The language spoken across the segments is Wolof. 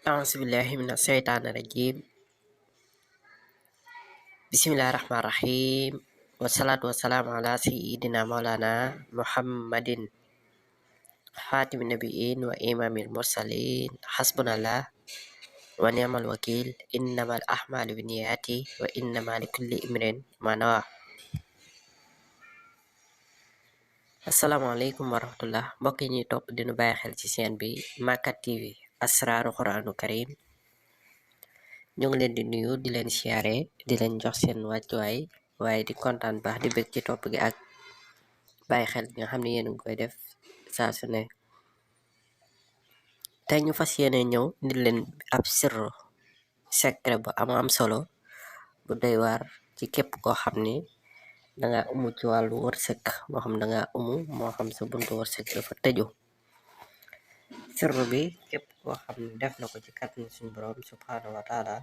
أعوذ بالله من الشيطان الرجيم بسم الله الرحمن الرحيم والصلاة والسلام على سيدنا مولانا محمد خاتم النبيين وإمام المرسلين حسبنا الله ونعم الوكيل إنما الأعمال بالنيات وإنما لكل امرئ ما نوى asalaamaaleykum wa rahmatullah mbokk yi ñuy topp dinu bàyyi xel ci chaîne bi Makka TV asraaru quraanu karim ñu ngi leen di nuyu di leen siyaare di leen jox seen wàccuwaay waaye di kontaan baax di bëgg ci topp gi ak bàyyi xel bi nga xam ne yéen ngi koy def saa su ne tey ñu fas yéene ñëw indi leen ab sirru secret bu am solo bu doy waar ci képp koo xam ni danga umu ci wàllu wërsëg moo xam danga umu moo xam sa buntu wërsëg dafa tëju sirru bi képp koo xam ne def na ko ci kàttanu suñu borom subhanahu wa taala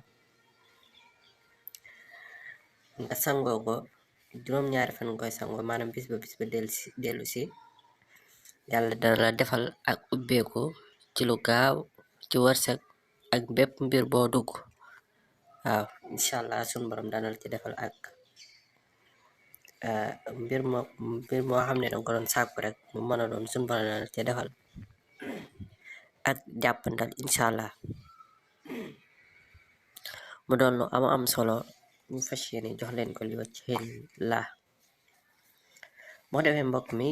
nga sangoo ko juróom-ñaari fan nga koy sangoo maanaam bis ba dellu si yàlla dana la defal ak ubbeeku ci lu gaaw ci wërsëg ak bépp mbir boo dugg waaw incha allah suñu borom dana la ci defal ak mbir moo xam ne danga ko doon sàkku rek mu mën a doon suñu borom dana la ci defal ak jàppandal incha allah mu doon lu am solo ñu fas yéene jox leen ko li wacci la boo defee mbokk mi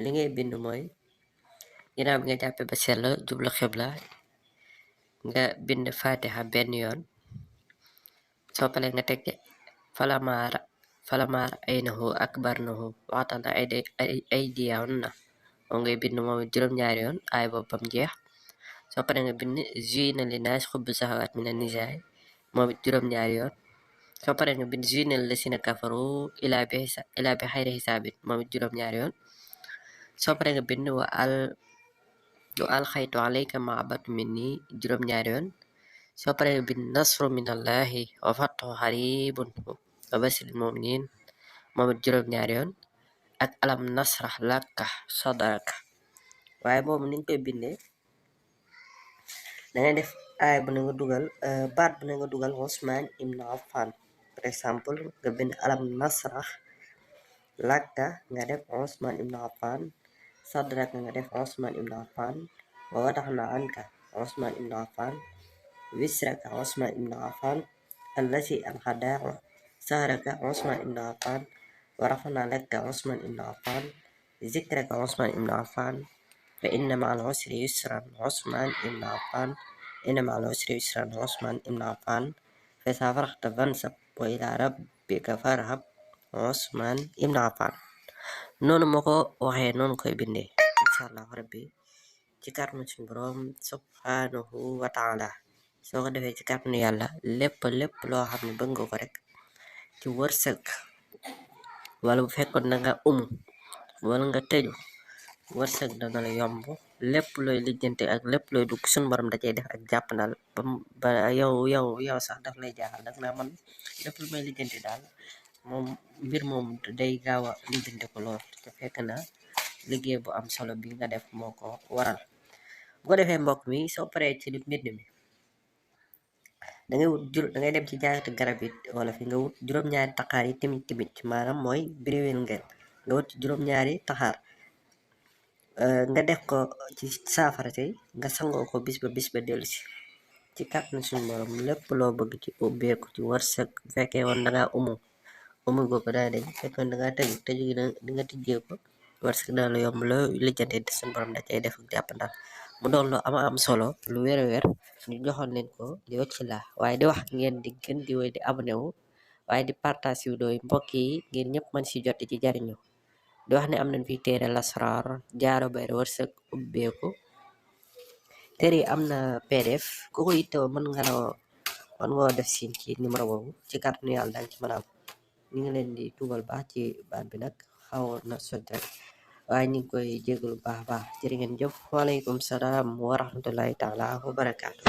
li ngay bind mooy ginnaaw bi nga jàppe ba sell jublu xibla nga bind fatiha benn yoon soo paree nga teg falamaar aynahu akbarnahu waxtana ay diyawn na moom ngay bind moom juróom-ñaari yoon ay boppam jeex soo paree nga bind zuyina linnaasi xubbu saxawaat mina nisaay moom it juróom-ñaari yoon soo paree nga bind zuyina lasina kafaru ilaa bi xayri xisaabin moom it juróom-ñaari yoon soo paree nga bind wa al xaytu alayka mahabatu minni juróom-ñaari yoon soo paree nga bind nasru minallahi wa fathu xaribun wa basiril muminin moom it juróom-ñaari yoon ak alam nasrah laka sadraka waaye boobu ni nga koy bindee dangay def aay bu ne nga dugal baat bu ne nga dugal Ousmane Ibn Affan par exemple nga bind alam nasrah laka nga def Ousmane Ibn Affan sadraka nga def Ousmane Ibn Affan wa wadaxna anka Ousmane Ibn Affan wisraka Ousmane Ibn Affan allati anqada sahraka Ousmane Ibn Affan wa rafana laka Ousmane Ibn Affan zikraka Ousmane Ibn Affan fa inna ma'al usri yusran Ousmane Ibn Affan inna ma'al usri yusran Ousmane Ibn Affan fa iza faragta fansab wa ila rabbika farhab Ousmane Ibn Affan noonu moo ko waxee noonu koy bindee incha allah rabbi ci kàttanu suñu borom subhanahu wa taala soo ko defee ci kàttanu yàlla lépp loo xam ne bëgg nga ko rek ci wërsëg wala bu fekkoon na nga wala nga tëju wërsëg dana la yomb lépp looy lijjante ak lépp looy dugg suñu borom da cay def ak jàppandal ba yow sax daf lay jaaxal dag naa man lépp lu may lijjante daal moom mbir moom day gaaw a lijjante ko lool te fekk na liggéey bu am solo bi nga def moo ko waral bu ko defee mbokk mi soo paree ci mbind mi dangay dem ci jaayatu garab yi wala fi nga wut juróom-ñaari taxaar yi timit maanaam mooy biriwel ngeen nga wut juróom-ñaari taxaar nga def ko ci saafara si nga sangoo ko bis ba dellu si ci kàttanu suñu borom lépp loo bëgg ci ubbeeku ci wërsëg bu fekkee woon dangaa umu googu daa dañ fekkoon dangaa tëju gi di nga tijjee ko wërsëg dana la yomb loo lijjante di suñu borom da cay def ak jàppandal mu doon lu am solo lu wér ñu joxoon leen ko li wacc la waaye di wax ngeen di gën di woy di abonné wu waaye di partage yu dooy mbokk yi ngir ñëpp mën si jot ci jariñu di wax ne am nañ fi téere lasraar jaaro bayre wërsëg ubbeeku téere yi am na PDF ku ko yittewoo mën nga def siin ci numéro boobu ci kàttanu yàlla daal ci mën a am ñu ngi leen di tuubal baax ci baat bi nag xawoon na soj rek waaye ñu ngi koy jégalu baax jërë ngeen jëf waaleykum salaam wa rahmatullahi taala wa barakaatu